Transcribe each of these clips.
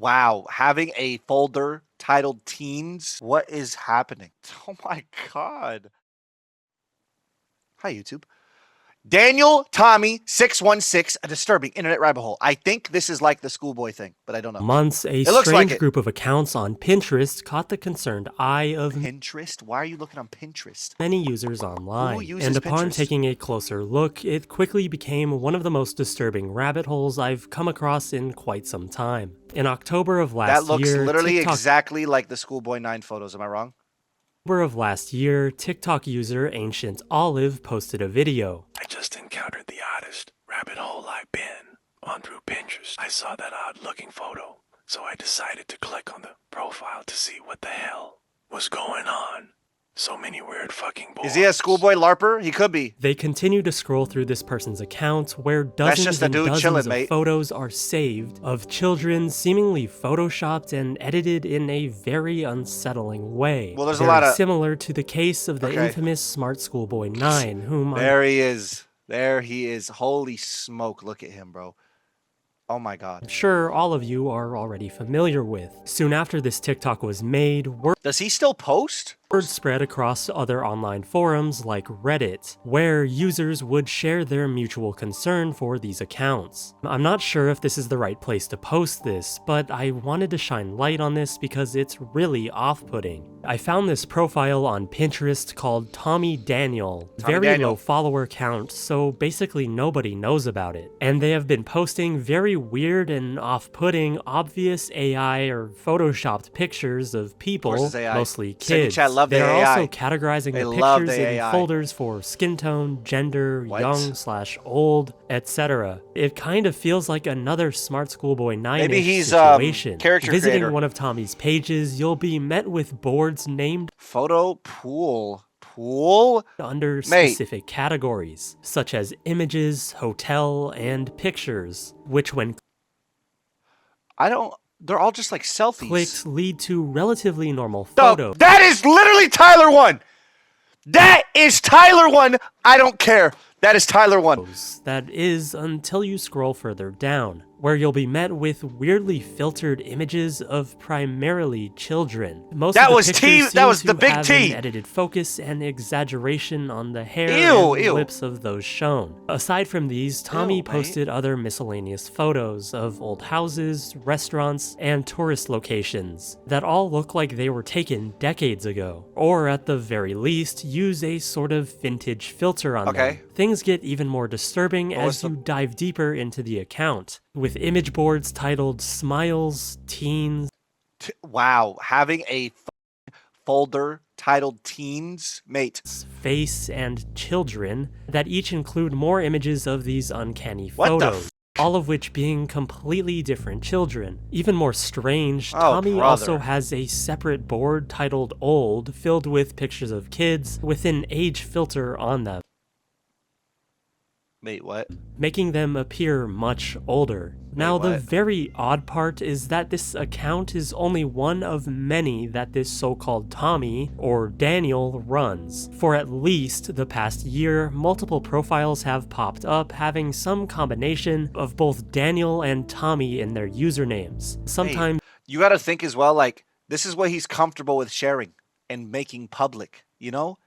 Wow, having a folder titled Teens? What is happening? Oh my god. Hi, YouTube. Daniel Tommy 616, a disturbing internet rabbit hole. I think this is like the schoolboy thing, but I don't know. Months, a It looks like strange it. group of accounts on Pinterest caught the concerned eye of Pinterest? Why are you looking on Pinterest? many users online, Who uses and upon Pinterest? taking a closer look, it quickly became one of the most disturbing rabbit holes I've come across in quite some time. In October of last year, That looks literally TikTok exactly like the SchoolBoy9 photos. Am I wrong? TikTok user Ancient Olive posted a video. I just encountered the oddest rabbit hole I've been on through Pinterest. I saw that odd-looking photo, so I decided to click on the profile to see what the hell was going on. So many weird fucking boys. Is he a schoolboy LARPer? He could be. They continue to scroll through this person's account where dozens just a and dude dozens chilling, of mate. photos are saved of children seemingly photoshopped and edited in a very unsettling way. Well, there's very a lot of... similar to the case of the Okay. infamous SmartSchoolBoy9, whom There he is. There he is. Holy smoke. Look at him, bro. Oh my god. I'm sure all of you are already familiar with. Soon after this TikTok was made, word Does he still post? spread across other online forums like Reddit, where users would share their mutual concern for these accounts. I'm not sure if this is the right place to post this, but I wanted to shine light on this because it's really off-putting. I found this profile on Pinterest called Tommy Daniel. Very low follower count, so basically nobody knows about it. And they have been posting very weird and off-putting, obvious AI or photoshopped pictures of people, mostly kids. They are also categorizing the pictures in folders for skin tone, gender, young/old, etc. It kind of feels like another SmartSchoolBoy9 situation. Character Visiting creator. one of Tommy's pages, you'll be met with boards named Photo pool. Pool? under specific categories, such as images, hotel, and pictures, which when They're all just like selfies. clicked lead to relatively normal photos. That is literally Tyler 1. That is Tyler 1. I don't care. That is Tyler 1. That is until you scroll further down, where you'll be met with weirdly filtered images of primarily children. Most That of the was pictures T. That was seem the to big have T. an edited focus and exaggeration on the hair Ew, and ew. lips of those shown. Aside from these, Tommy posted other miscellaneous photos of old houses, restaurants, and tourist locations that all look like they were taken decades ago, or at the very least, use a sort of vintage filter on them. Things get even more disturbing as you dive deeper into the account, with image boards titled Smiles, Teens. Wow, having a folder titled Teens, mate. Face and Children that each include more images of these uncanny photos. All of which being completely different children. Even more strange, Tommy also has a separate board titled Old, filled with pictures of kids with an age filter on them. Wait, what? Making them appear much older. Now, the very odd part is that this account is only one of many that this so-called Tommy, or Daniel, runs. For at least the past year, multiple profiles have popped up having some combination of both Daniel and Tommy in their usernames. Sometimes you gotta think as well, like, this is what he's comfortable with sharing and making public, you know?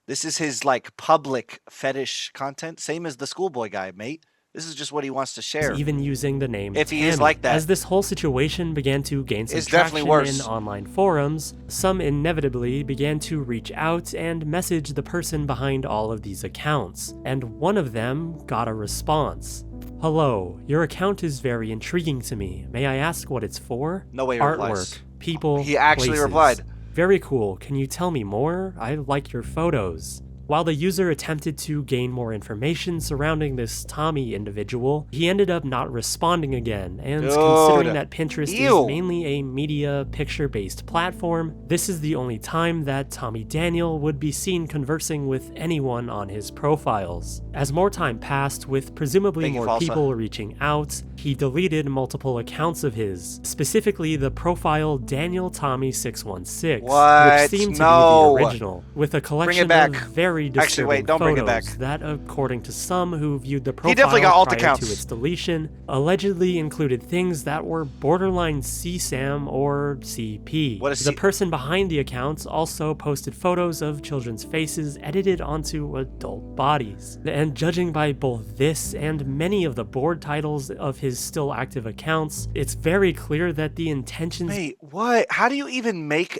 This is his, like, public fetish content. Same as the schoolboy guy, mate. This is just what he wants to share. even using the name If he Tammy. is like that. As this whole situation began to gain some It's definitely traction worse. in online forums, some inevitably began to reach out and message the person behind all of these accounts, and one of them got a response. Hello, your account is very intriguing to me. May I ask what it's for? No way he Artwork, replies. people, He actually places. replied. Very cool. Can you tell me more? I like your photos. While the user attempted to gain more information surrounding this Tommy individual, he ended up not responding again, and considering that Pinterest is mainly a media picture-based platform, this is the only time that Tommy Daniel would be seen conversing with anyone on his profiles. As more time passed, with presumably more people reaching out, he deleted multiple accounts of his, specifically the profile Daniel Tommy 616, What? which seemed to No. be the original, with a collection back. of very disturbing Actually, wait, don't bring it back. photos that, according to some who viewed the profile He definitely got alt prior accounts. to its deletion, allegedly included things that were borderline CSAM or CP. What is The person behind the accounts also posted photos of children's faces edited onto adult bodies. And judging by both this and many of the board titles of his still active accounts, it's very clear that the intentions Wait, what? How do you even make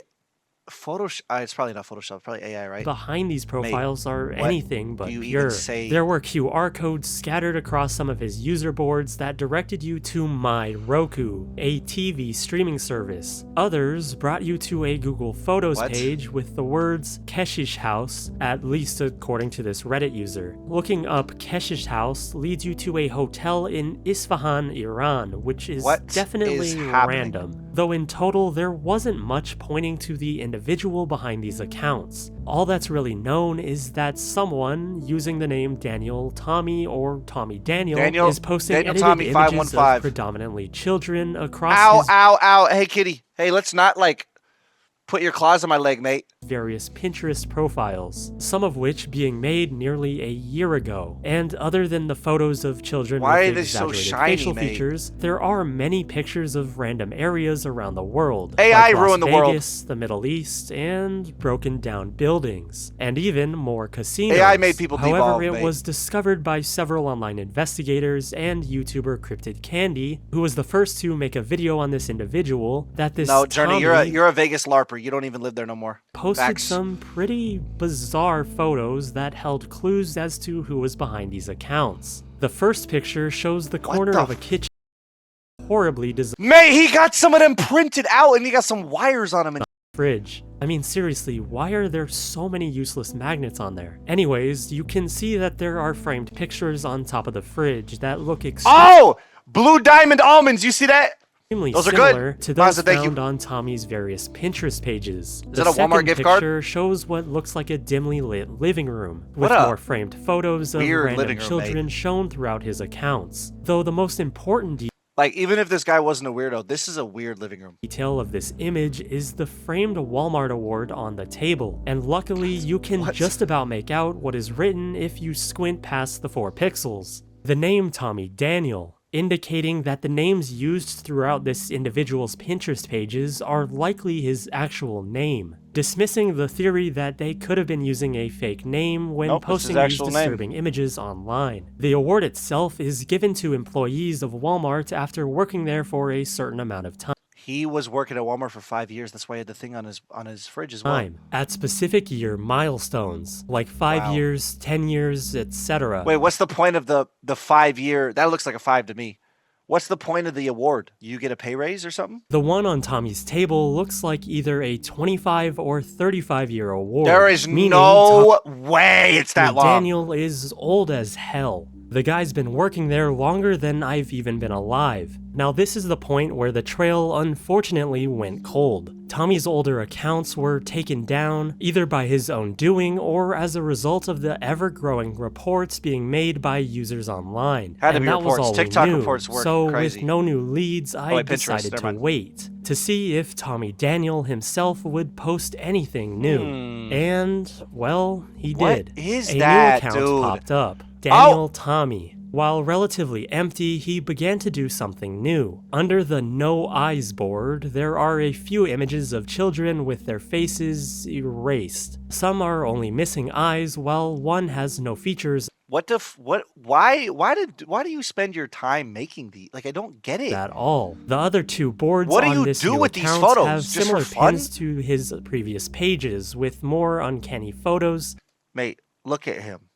Photoshop? It's probably not Photoshop, it's probably AI, right? behind these profiles are what anything but do you even pure. say? There were QR codes scattered across some of his user boards that directed you to My Roku, a TV streaming service. Others brought you to a Google Photos What? page with the words Keshish House, at least according to this Reddit user. Looking up Keshish House leads you to a hotel in Isfahan, Iran, which is What definitely is happening? random. Though in total, there wasn't much pointing to the individual behind these accounts. All that's really known is that someone using the name Daniel Tommy or Tommy Daniel is posting Daniel edited Tommy images 515. of predominantly children across Ow, his ow, ow. Hey, kitty. Hey, let's not, like, put your claws on my leg, mate. various Pinterest profiles, some of which being made nearly a year ago. And other than the photos of children Why are with they so exaggerated shiny, facial mate? features, there are many pictures of random areas around the world. AI like Las ruined the world. Vegas, the Middle East, and broken down buildings, and even more casinos. AI made people However, devolve, it mate. was discovered by several online investigators and YouTuber Cryptid Candy, who was the first to make a video on this individual, that this No, Journey, Tommy you're a Vegas LARPer. You don't even live there no more. posted Facts. some pretty bizarre photos that held clues as to who was behind these accounts. The first picture shows the corner the of a kitchen horribly designed Mate, he got some of them printed out and he got some wires on him. And fridge. I mean, seriously, why are there so many useless magnets on there? Anyways, you can see that there are framed pictures on top of the fridge that look oh, Blue Diamond Almonds. You see that? extremely Those are good. similar to those Mazda, thank you. found on Tommy's various Pinterest pages. Is The that a Walmart second gift card? picture shows what looks like a dimly lit living room, with What a more framed photos of weird random living room, children shown throughout his accounts. Though the most important Like, even if this guy wasn't a weirdo, this is a weird living room. detail of this image is the framed Walmart award on the table, and luckily you can What? just about make out what is written if you squint past the 4 pixels. The name Tommy Daniel, indicating that the names used throughout this individual's Pinterest pages are likely his actual name, dismissing the theory that they could have been using a fake name when Nope, it's his posting these actual name. disturbing images online. The award itself is given to employees of Walmart after working there for a certain amount of time. He was working at Walmart for 5 years. That's why he had the thing on his fridge as well. At specific year milestones, like 5 Wow. years, 10 years, etc. Wait, what's the point of the 5 year? That looks like a 5 to me. What's the point of the award? You get a pay raise or something? The one on Tommy's table looks like either a 25 or 35-year award. There is meaning no way it's that Tommy long. Daniel is old as hell. The guy's been working there longer than I've even been alive. Now this is the point where the trail unfortunately went cold. Tommy's older accounts were taken down, either by his own doing or as a result of the ever-growing reports being made by users online. Had to and be that reports. was all TikTok we knew. reports work So crazy. with no new leads, I wait, Pinterest, decided never to mind. wait to see if Tommy Daniel himself would post anything new. And, well, he What did. is a that, new account dude? popped up. Daniel Tommy. While relatively empty, he began to do something new. Under the No Eyes board, there are a few images of children with their faces erased. Some are only missing eyes, while one has no features What the what? Why do you spend your time making these? Like, I don't get it. at all. The other 2 boards What do on you this do new with these account photos? have Just for similar fun? pins to his previous pages, with more uncanny photos Mate, look at him.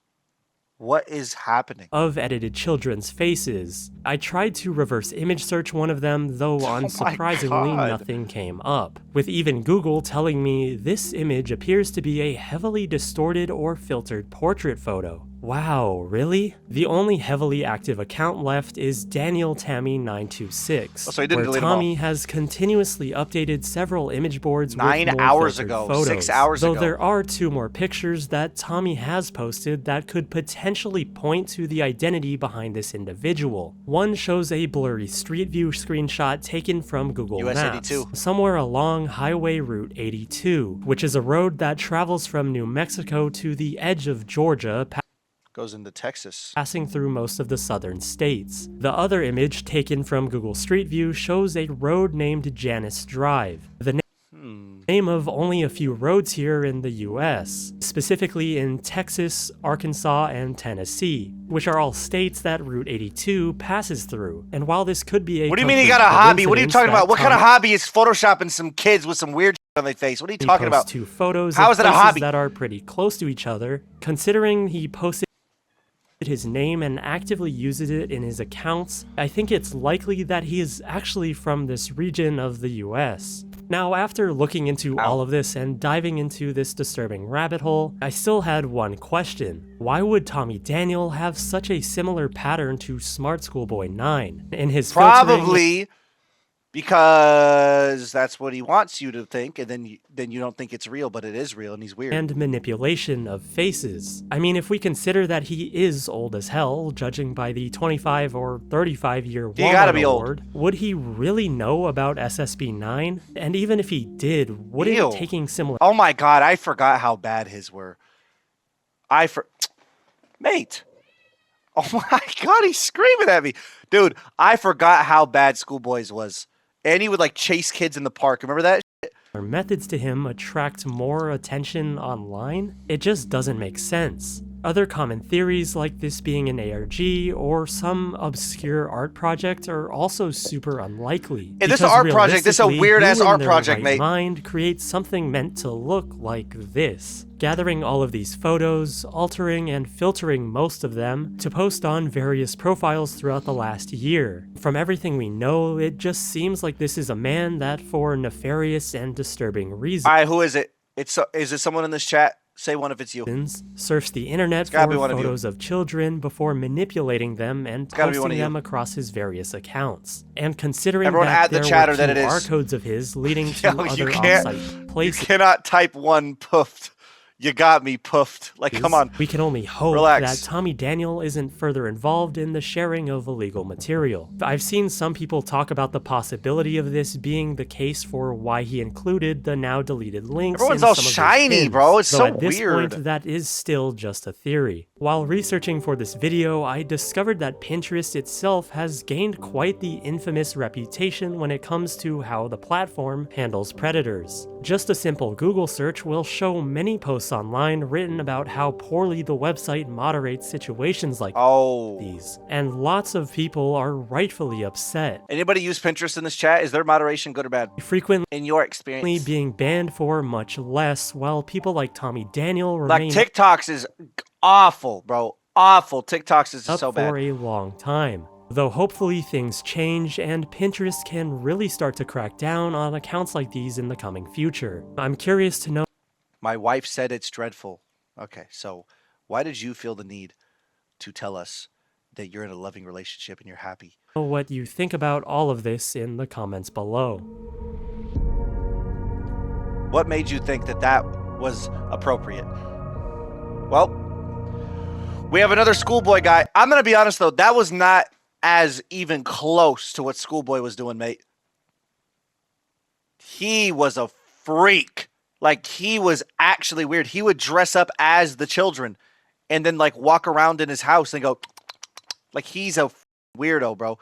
What is happening? of edited children's faces. I tried to reverse image search one of them, though Oh my unsurprisingly God. nothing came up, with even Google telling me this image appears to be a heavily distorted or filtered portrait photo. Wow, really? The only heavily active account left is Daniel Tammy926, Oh, so he didn't where delete them all. Tommy has continuously updated several image boards 9 with more hours filtered ago, photos. 6 hours Though ago. there are 2 more pictures that Tommy has posted that could potentially point to the identity behind this individual. One shows a blurry street view screenshot taken from Google US Maps, 82. somewhere along Highway Route 82, which is a road that travels from New Mexico to the edge of Georgia, Goes into Texas. passing through most of the southern states. The other image, taken from Google Street View, shows a road named Janus Drive, the name of only a few roads here in the US, specifically in Texas, Arkansas, and Tennessee, which are all states that Route 82 passes through. And while this could be a What do you mean he got a hobby? What are you talking about? What kind of Tommy hobby is photoshopping some kids with some weird shit on their face? What are you talking posts about? 2 photos How of is it a places hobby? that are pretty close to each other, considering he posted his name and actively uses it in his accounts, I think it's likely that he is actually from this region of the US. Now, after looking into all of this and diving into this disturbing rabbit hole, I still had one question. Why would Tommy Daniel have such a similar pattern to SmartSchoolBoy9? In his filtering, Probably because that's what he wants you to think, and then you don't think it's real, but it is real, and he's weird. and manipulation of faces. I mean, if we consider that he is old as hell, judging by the 25 or 35-year He gotta Walmart be old. award, would he really know about SSB9? And even if he did, wouldn't Ew. taking similar Oh my god, I forgot how bad his were. Mate. Oh my god, he's screaming at me. Dude, I forgot how bad Schoolboy's was. And he would like chase kids in the park. Remember that? methods to him attract more attention online? It just doesn't make sense. Other common theories, like this being an ARG or some obscure art project, are also super unlikely. Hey, this because art project, this is a realistically, weird-ass who in art their project, right mate. mind creates something meant to look like this. Gathering all of these photos, altering and filtering most of them to post on various profiles throughout the last year. From everything we know, it just seems like this is a man that, for nefarious and disturbing reasons, Alright, who is it? Is it someone in this chat? Say one if it's you. surfs the internet gotta for be one of you. photos of children before manipulating them and gotta be one posting of you. them across his various accounts. And considering Everyone that add the there chatter were that it QR is. codes of his leading to Yo, you other can't- offsite You places, cannot type one puffed. You got me puffed. Like, come on. we can only hope Relax. that Tommy Daniel isn't further involved in the sharing of illegal material. I've seen some people talk about the possibility of this being the case for why he included the now deleted links. Everyone's in all some of his shiny, pins, bro. It's though so at this weird. point, that is still just a theory. While researching for this video, I discovered that Pinterest itself has gained quite the infamous reputation when it comes to how the platform handles predators. Just a simple Google search will show many posts online written about how poorly the website moderates situations like Oh. these, and lots of people are rightfully upset, Anybody use Pinterest in this chat? Is their moderation good or bad? frequently In your experience. being banned for much less, while people like Tommy Daniel Like, remain TikToks is awful, bro. Awful. TikToks is up so for bad. a long time. Though hopefully things change and Pinterest can really start to crack down on accounts like these in the coming future. I'm curious to know My wife said it's dreadful. Okay, so why did you feel the need to tell us that you're in a loving relationship and you're happy? what you think about all of this in the comments below. What made you think that that was appropriate? Well, we have another schoolboy guy. I'm going to be honest, though. That was not as even close to what Schoolboy was doing, mate. He was a freak. Like, he was actually weird. He would dress up as the children and then, like, walk around in his house and go, like, he's a weirdo, bro.